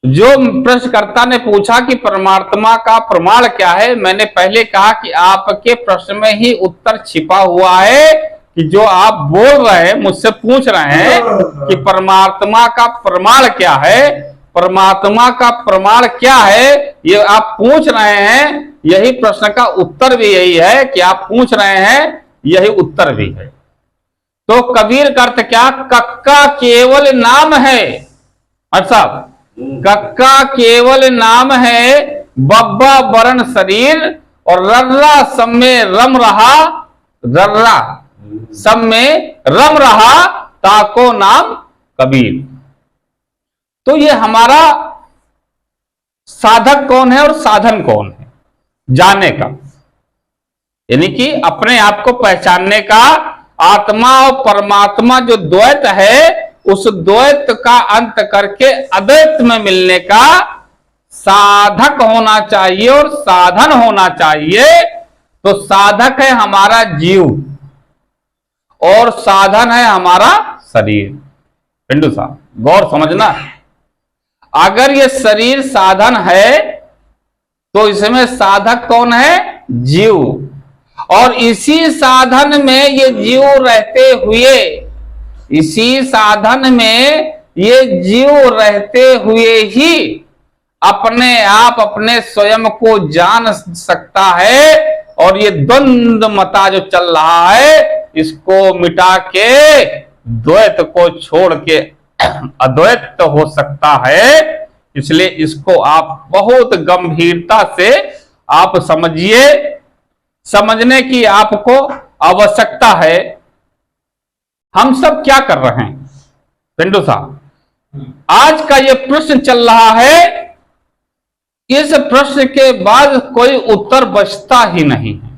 जो प्रश्नकर्ता ने पूछा कि परमात्मा का प्रमाण क्या है, मैंने पहले कहा कि आपके प्रश्न में ही उत्तर छिपा हुआ है कि जो आप बोल रहे हैं, मुझसे पूछ रहे हैं कि परमात्मा का प्रमाण क्या है, परमात्मा का प्रमाण क्या है, ये आप पूछ रहे हैं। यही प्रश्न का उत्तर भी यही है कि आप पूछ रहे हैं, यही उत्तर भी है। तो कबीर का अर्थ क्या? कक्का केवल नाम है। अच्छा, कक्का केवल नाम है, बब्बा बरन शरीर, और रर्रा सब में रम रहा, रर्रा सब में रम रहा, ताको नाम कबीर। तो ये हमारा साधक कौन है और साधन कौन है जाने का, यानी कि अपने आप को पहचानने का। आत्मा और परमात्मा जो द्वैत है, उस द्वैत का अंत करके अद्वैत में मिलने का साधक होना चाहिए और साधन होना चाहिए। तो साधक है हमारा जीव और साधन है हमारा शरीर। पिंडू साहब गौर समझना, अगर ये शरीर साधन है तो इसमें साधक कौन है? जीव। और इसी साधन में ये जीव रहते हुए, इसी साधन में ये जीव रहते हुए ही अपने आप अपने स्वयं को जान सकता है। और ये द्वंद्व मता जो चल रहा है, इसको मिटा के द्वैत को छोड़ के अद्वैत हो सकता है। इसलिए इसको आप बहुत गंभीरता से आप समझिए। समझने की आपको आवश्यकता है। हम सब क्या कर रहे हैं पिंडू साहब? आज का ये प्रश्न चल रहा है, इस प्रश्न के बाद कोई उत्तर बचता ही नहीं है।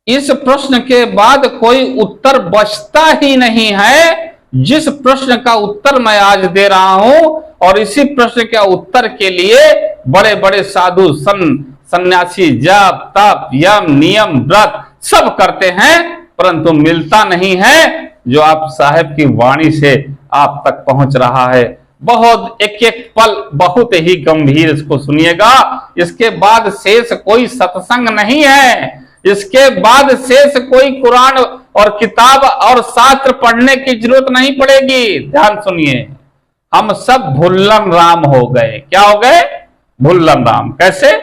इस प्रश्न के बाद कोई उत्तर बचता ही नहीं है। जिस प्रश्न का उत्तर मैं आज दे रहा हूं, और इसी प्रश्न के उत्तर के लिए बड़े बड़े साधु संत सन्यासी जप तप यम नियम व्रत सब करते हैं, परंतु मिलता नहीं है जो आप साहब की वाणी से आप तक पहुंच रहा है। बहुत एक एक पल बहुत ही गंभीर, इसको सुनिएगा। इसके बाद शेष कोई सत्संग नहीं है, इसके बाद शेष कोई कुरान और किताब और शास्त्र पढ़ने की जरूरत नहीं पड़ेगी। ध्यान सुनिए, हम सब भुल्लन राम हो गए। क्या हो गए? भुल्लन राम। कैसे?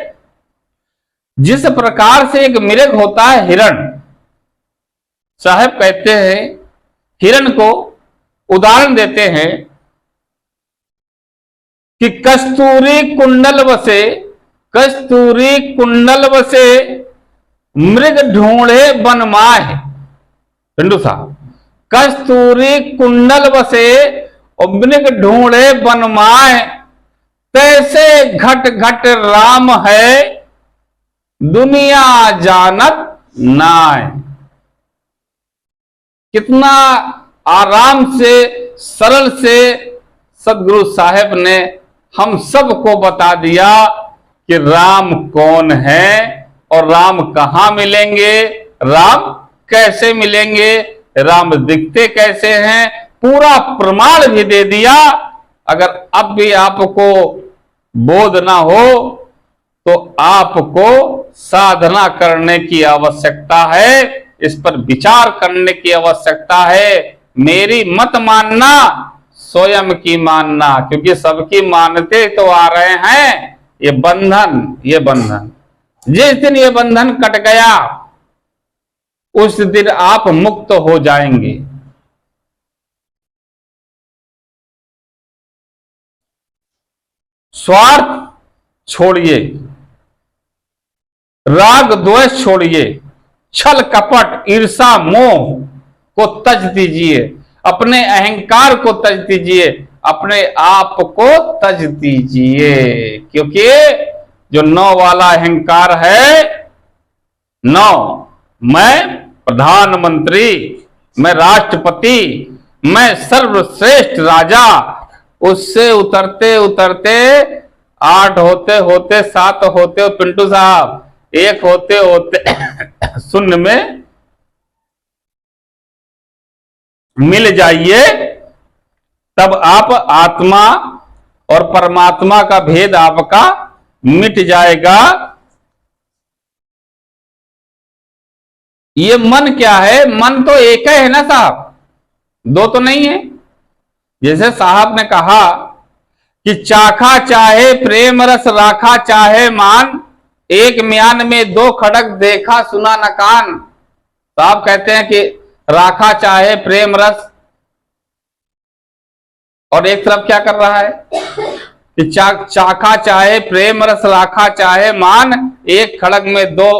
जिस प्रकार से एक मृग होता है हिरण, साहब कहते हैं हिरण को उदाहरण देते हैं कि कस्तूरी कुंडल बसे, कस्तूरी कुंडल बसे मृग ढूंढे बनमाए। पिंडू साहब, कस्तूरी कुंडल बसे और मृग ढूंढे बनमाए, तैसे घट घट राम है दुनिया जानत नाय। कितना आराम से सरल से सदगुरु साहब ने हम सबको बता दिया कि राम कौन है और राम कहां मिलेंगे, राम कैसे मिलेंगे, राम दिखते कैसे हैं, पूरा प्रमाण भी दे दिया। अगर अब भी आपको बोध ना हो तो आपको साधना करने की आवश्यकता है, इस पर विचार करने की आवश्यकता है। मेरी मत मानना, स्वयं की मानना, क्योंकि सबकी मानते तो आ रहे हैं। ये बंधन जिस दिन ये बंधन कट गया उस दिन आप मुक्त हो जाएंगे। स्वार्थ छोड़िए, राग द्वेष छोड़िए, छल कपट ईर्षा मोह को तज दीजिए, अपने अहंकार को तज दीजिए, अपने आप को तज दीजिए। क्योंकि जो 9 वाला अहंकार है, 9 मैं प्रधानमंत्री, मैं राष्ट्रपति, मैं सर्वश्रेष्ठ राजा, उससे उतरते उतरते 8 होते होते 7 होते पिंटू साहब 1 होते होते शून्य में मिल जाइए, तब आप आत्मा और परमात्मा का भेद आपका मिट जाएगा। ये मन क्या है? मन तो एक है ना साहब, 2 तो नहीं है। जैसे साहब ने कहा कि चाखा चाहे प्रेम रस राखा चाहे मान, एक म्यान में 2 खड़क देखा सुना न कान। तो आप कहते हैं कि राखा चाहे प्रेम रस, और एक तरफ क्या कर रहा है कि चाखा चाहे प्रेम रस राखा चाहे मान, एक खड़क में 2,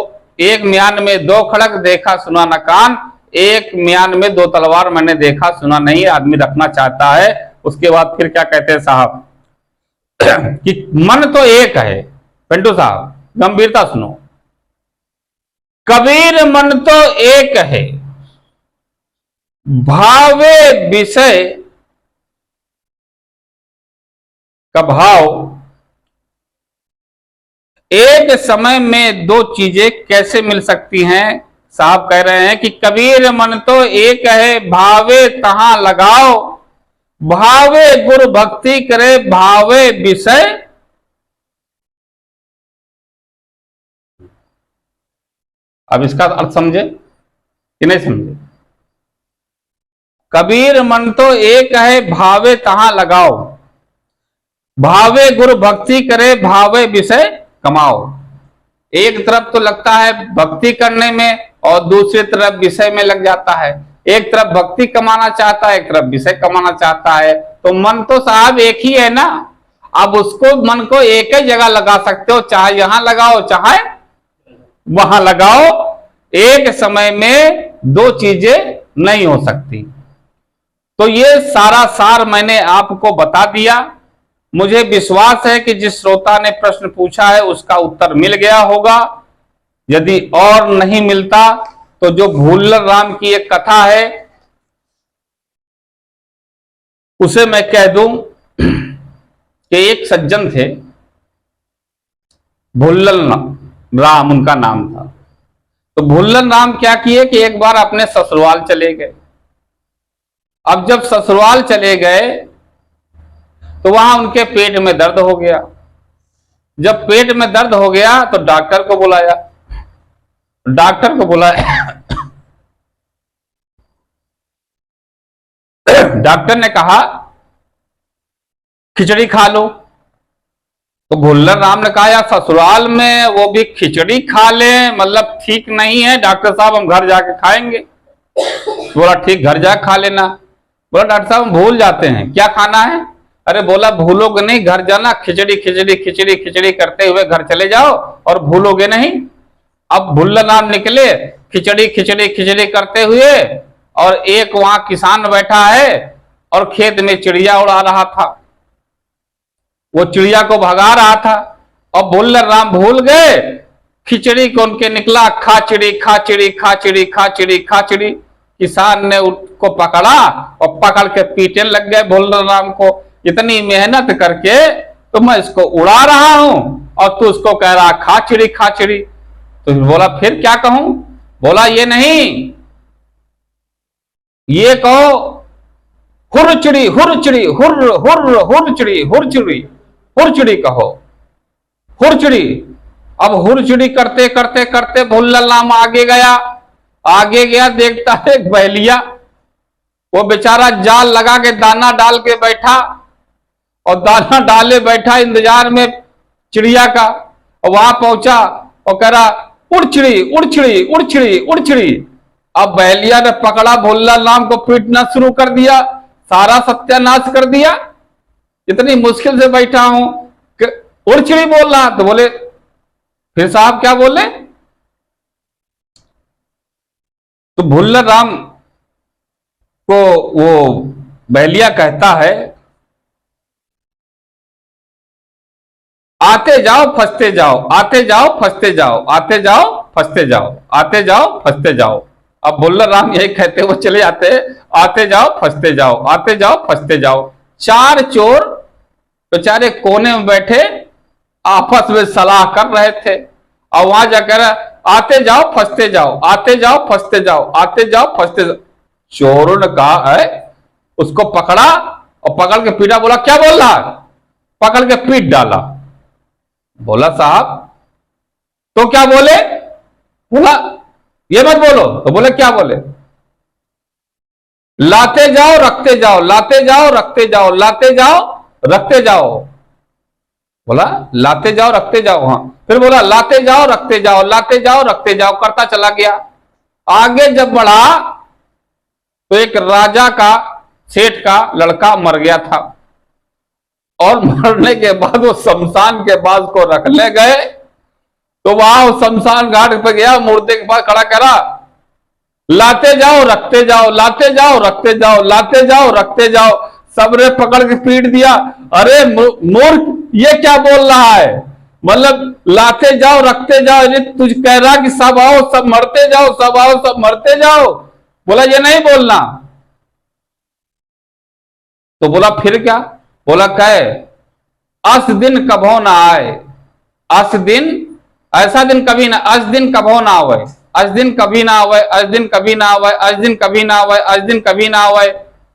एक म्यान में 2 खड़क देखा सुना न कान। एक म्यान में 2 तलवार मैंने देखा सुना नहीं, आदमी रखना चाहता है। उसके बाद फिर क्या कहते हैं साहब कि मन तो एक है। पिंटू साहब गंभीरता सुनो, कबीर मन तो एक है, भावे विषय का भाव। एक समय में 2 चीजें कैसे मिल सकती हैं? साहब कह रहे हैं कि कबीर मन तो एक है, भावे तहां लगाओ, भावे गुरु भक्ति करे, भावे विषय। अब इसका अर्थ समझे कि नहीं समझे? कबीर मन तो एक है, भावे तहां लगाओ, भावे गुरु भक्ति करे, भावे विषय कमाओ। एक तरफ तो लगता है भक्ति करने में और दूसरी तरफ विषय में लग जाता है। एक तरफ भक्ति कमाना चाहता है, एक तरफ विषय कमाना चाहता है। तो मन तो साहब एक ही है ना। अब उसको मन को एक ही जगह लगा सकते हो, चाहे यहां लगाओ चाहे वहां लगाओ। एक समय में 2 चीजें नहीं हो सकती। तो ये सारा सार मैंने आपको बता दिया। मुझे विश्वास है कि जिस श्रोता ने प्रश्न पूछा है उसका उत्तर मिल गया होगा। यदि और नहीं मिलता तो जो भुल्लर राम की एक कथा है उसे मैं कह दूं कि एक सज्जन थे भुल्लर राम उनका नाम था। तो भुल्लर राम क्या किए कि एक बार अपने ससुराल चले गए। अब जब ससुराल चले गए तो वहां उनके पेट में दर्द हो गया। जब पेट में दर्द हो गया तो डॉक्टर को बुलाया। डॉक्टर ने कहा खिचड़ी खा लो। तो भुल्लर राम ने कहा यार ससुराल में वो भी खिचड़ी खा ले, मतलब ठीक नहीं है डॉक्टर साहब, हम घर जाके खाएंगे। बोला ठीक, घर जाके खा लेना। बोला डॉक्टर साहब हम भूल जाते हैं, क्या खाना है? अरे बोला भूलोगे नहीं, घर जाना, खिचड़ी खिचड़ी खिचड़ी खिचड़ी करते हुए घर चले जाओ और भूलोगे नहीं। अब भुल्लर राम निकले खिचड़ी खिचड़ी खिचड़ी करते हुए, और एक वहां किसान बैठा है और खेत में चिड़िया उड़ा रहा था, वो चिड़िया को भगा रहा था। अब भुल्लर राम भूल गए, खिचड़ी को उनके निकला खाचिड़ी खाचिड़ी खाचिड़ी खाचिड़ी खाचिड़ी। किसान ने उसको पकड़ा और पकड़ के पीटने लग गए भुल्लर राम को, इतनी मेहनत करके तो मैं इसको उड़ा रहा हूं और तू उसको कह रहा खाचिड़ी खाचिड़ी। तो बोला फिर क्या कहूं? बोला ये नहीं, ये कहो हुरचिड़ी हुरचिड़ी हुर हुर हुरचिड़ी हुरचिड़ी हुरचिड़ी कहो, हुरचिड़ी। अब हुरचिड़ी करते करते करते भुल्लर राम आगे गया, देखता है एक बहेलिया, वो बेचारा जाल लगा के दाना डाल के बैठा, और दाना डाले बैठा इंतजार में चिड़िया का। और वहां पहुंचा और कह रहा उड़चिड़ी उड़चिड़ी उड़चिड़ी उड़चिड़ी। अब बहेलिया ने पकड़ा भुल्लर राम को, पीटना शुरू कर दिया, सारा सत्यानाश कर दिया। इतनी मुश्किल से बैठा हूं कि उड़चिड़ी बोल रहा। तो बोले फिर साहब क्या बोले? तो भुल्लर राम को वो बहेलिया कहता है आते जाओ फंसते जाओ, आते जाओ फंसते जाओ, आते जाओ फंसते जाओ, आते जाओ फंसते जाओ। अब भुल्लर राम यही कहते हुए चले आते, आते जाओ फंसते जाओ, आते जाओ फंसते जाओ। चार चोर बेचारे कोने में बैठे आपस में सलाह कर रहे थे, और वहां जाकर आते जाओ फंसते जाओ, आते जाओ फंसते जाओ, आते जाओ फंसते जाओ। चोरों ने कहा है, उसको पकड़ा और पकड़ के पीटा। बोला क्या बोल रहा है? पकड़ के पीट डाला। बोला साहब तो क्या बोले? बोला ये मत बोलो। तो बोले क्या बोले? लाते जाओ रखते जाओ, लाते जाओ रखते जाओ, लाते जाओ रखते जाओ। बोला लाते जाओ रखते जाओ। हाँ, फिर बोला लाते जाओ रखते जाओ, लाते जाओ रखते जाओ, करता चला गया। आगे जब बढ़ा तो एक राजा का, सेठ का लड़का मर गया था, और मरने के बाद वो शमशान के पास को रखने गए। तो वहां शमशान घाट पे गया, मुर्दे के पास खड़ा करा, लाते जाओ रखते जाओ, लाते जाओ रखते जाओ, लाते जाओ रखते जाओ। सबने पकड़ के पीट दिया। अरे मूर्ख, ये क्या बोल रहा है? मतलब लाते जाओ रखते जाओ, तुझ कह रहा कि सब आओ सब मरते जाओ, सब आओ सब मरते जाओ। बोला ये नहीं बोलना। तो बोला फिर क्या? बोला कहे अस दिन कभो ना आए, अस दिन, ऐसा दिन कभी ना, अस दिन कभो ना आवे, अस दिन कभी ना आवे, अस दिन कभी ना आवे, अस दिन कभी ना आवे, अस दिन कभी ना आवे,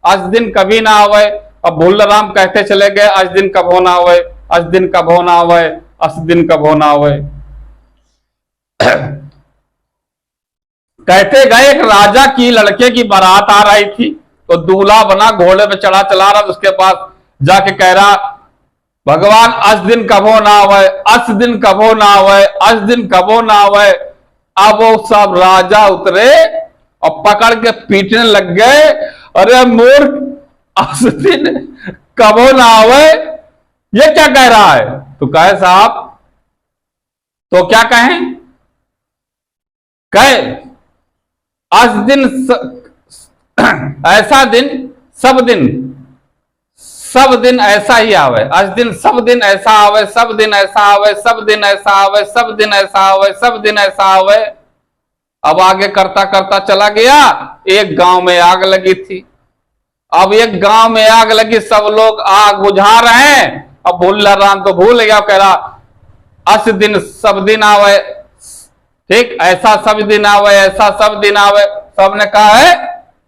अस दिन कभी ना आवे। अब भुल्लर राम कहते चले गए अस दिन कभो ना आवे, अस दिन कभो ना आवे, अस दिन कभो ना आवे। कहते गए एक राजा की लड़के की बारात आ रही थी, तो दूल्हा बना घोड़े पे चढ़ा चला रहा, उसके पास जाके कह रहा भगवान अस दिन कभो ना आवे, अस दिन कभो ना आवे, अस दिन कभो ना आवे। अब वो सब राजा उतरे और पकड़ के पीटने लग गए। अरे मूर्ख, अस दिन कभो ना आवे, ये क्या कह रहा है? तो कहे साहब तो क्या कहें? कहे अस दिन ऐसा दिन सब दिन, सब दिन ऐसा ही आवे, अस दिन सब दिन ऐसा आवे, सब दिन ऐसा आवे, सब दिन ऐसा आवे, सब दिन ऐसा आवे, सब दिन ऐसा आवे। अब आगे करता करता चला गया। एक गांव में आग लगी थी। अब एक गांव में आग लगी, सब लोग आग बुझा रहे हैं। अब भुल्लर राम तो भूल गया, कह रहा अस दिन सब दिन आवे, ठीक, ऐसा सब दिन आवे, ऐसा सब दिन आवे, सबने कहा है,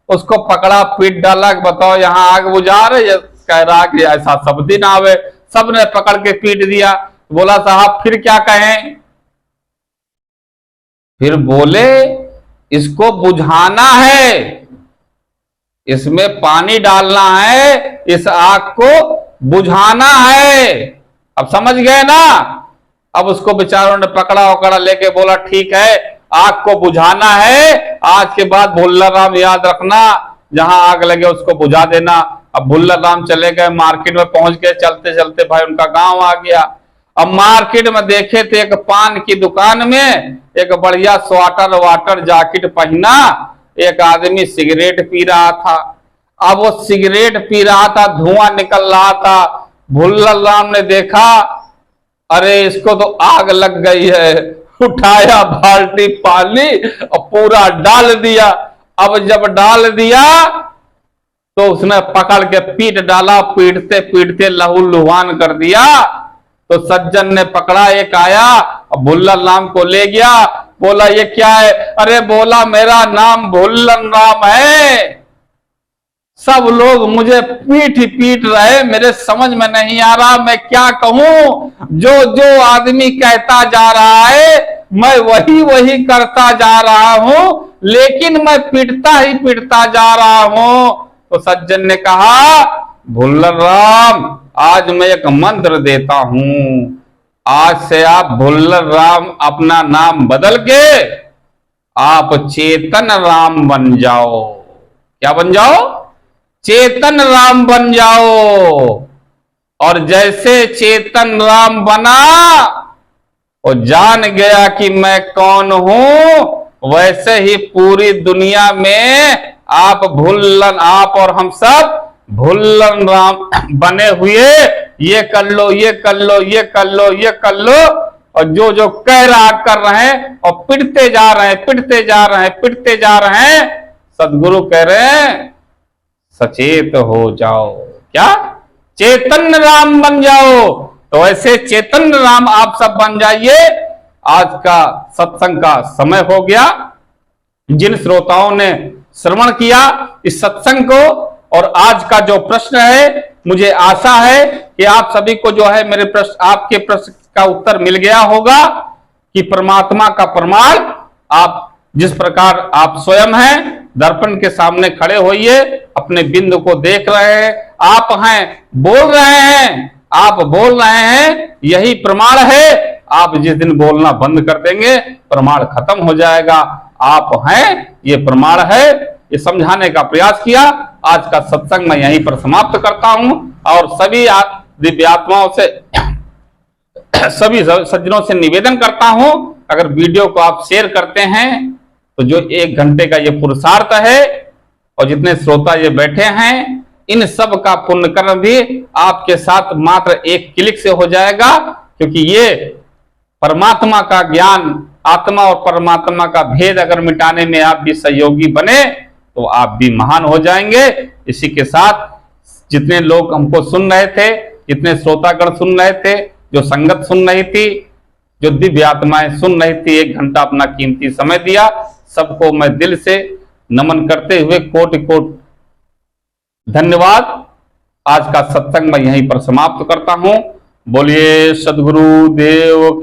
उसको पकड़ा, पीट डाला, बताओ यहाँ आग बुझा रहे, कह रहा कि ऐसा सब दिन आवे, सबने पकड़ के पीट दिया। बोला साहब फिर क्या कहें? फिर बोले इसको बुझाना है, इसमें पानी डालना है, इस आग को बुझाना है। अब समझ गए ना? अब उसको बेचारों ने पकड़ा उकड़ा लेके बोला ठीक है, आग को बुझाना है, आज के बाद भुल्लर राम याद रखना, जहां आग लगे उसको बुझा देना। अब भुल्लर राम चले गए, मार्केट में पहुंच गए, चलते चलते भाई उनका गांव आ गया। अब मार्केट में देखे थे एक पान की दुकान में एक बढ़िया स्वेटर वाटर जैकेट पहना एक आदमी सिगरेट पी रहा था। अब वो सिगरेट पी रहा था, धुआं निकल रहा था। भुल्लर राम ने देखा, अरे इसको तो आग लग गई है, उठाया बाल्टी पानी और पूरा डाल दिया। अब जब डाल दिया तो उसने पकड़ के पीट डाला, पीटते पीटते लहूलुहान कर दिया। तो सज्जन ने पकड़ा, एक आया और भुल्लर राम को ले गया, बोला ये क्या है? अरे बोला मेरा नाम भुल्लर राम है, सब लोग मुझे पीट पीट रहे, मेरे समझ में नहीं आ रहा मैं क्या कहूं। जो जो आदमी कहता जा रहा है मैं वही वही करता जा रहा हूं, लेकिन मैं पीटता ही पीटता जा रहा हूं। तो सज्जन ने कहा भुल्लर राम आज मैं एक मंत्र देता हूं, आज से आप भुल्लर राम अपना नाम बदल के आप चेतन राम बन जाओ। क्या बन जाओ? चेतन राम बन जाओ। और जैसे चेतन राम बना और जान गया कि मैं कौन हूं, वैसे ही पूरी दुनिया में आप और हम सब भुल्लर राम बने हुए, ये कर लो, ये कर लो, ये कर लो, ये कर लो। और जो जो कह रहा कर रहे हैं और पिटते जा रहे हैं, पिटते जा रहे हैं, पिटते जा रहे हैं। सदगुरु कह रहे हैं सचेत हो जाओ। क्या? चेतन राम बन जाओ। तो ऐसे चेतन राम आप सब बन जाइए। आज का सत्संग का समय हो गया। जिन श्रोताओं ने श्रवण किया इस सत्संग को और आज का जो प्रश्न है, मुझे आशा है कि आप सभी को जो है मेरे प्रश्न, आपके प्रश्न का उत्तर मिल गया होगा कि परमात्मा का प्रमाण आप जिस प्रकार आप स्वयं हैं, दर्पण के सामने खड़े होइए, अपने बिंदु को देख रहे हैं, आप हैं, बोल रहे हैं, आप बोल रहे हैं, यही प्रमाण है। आप जिस दिन बोलना बंद कर देंगे प्रमाण खत्म हो जाएगा। आप हैं, ये प्रमाण है। ये समझाने का प्रयास किया। आज का सत्संग मैं यहीं पर समाप्त करता हूं और सभी दिव्य आत्माओं से सभी सज्जनों से निवेदन करता हूं, अगर वीडियो को आप शेयर करते हैं तो जो 1 घंटे का ये पुरुषार्थ है और जितने श्रोता ये बैठे हैं, इन सब का पुण्य कर्म भी आपके साथ मात्र 1 क्लिक से हो जाएगा। क्योंकि ये परमात्मा का ज्ञान, आत्मा और परमात्मा का भेद अगर मिटाने में आप भी सहयोगी बने तो आप भी महान हो जाएंगे। इसी के साथ जितने लोग हमको सुन रहे थे, जितने श्रोतागण सुन रहे थे, जो संगत सुन रही थी, जो दिव्य आत्माएं सुन रही थी, 1 घंटा अपना कीमती समय दिया, सबको मैं दिल से नमन करते हुए कोटि कोटि धन्यवाद। आज का सत्संग मैं यहीं पर समाप्त करता हूं। बोलिए सद्गुरु देव।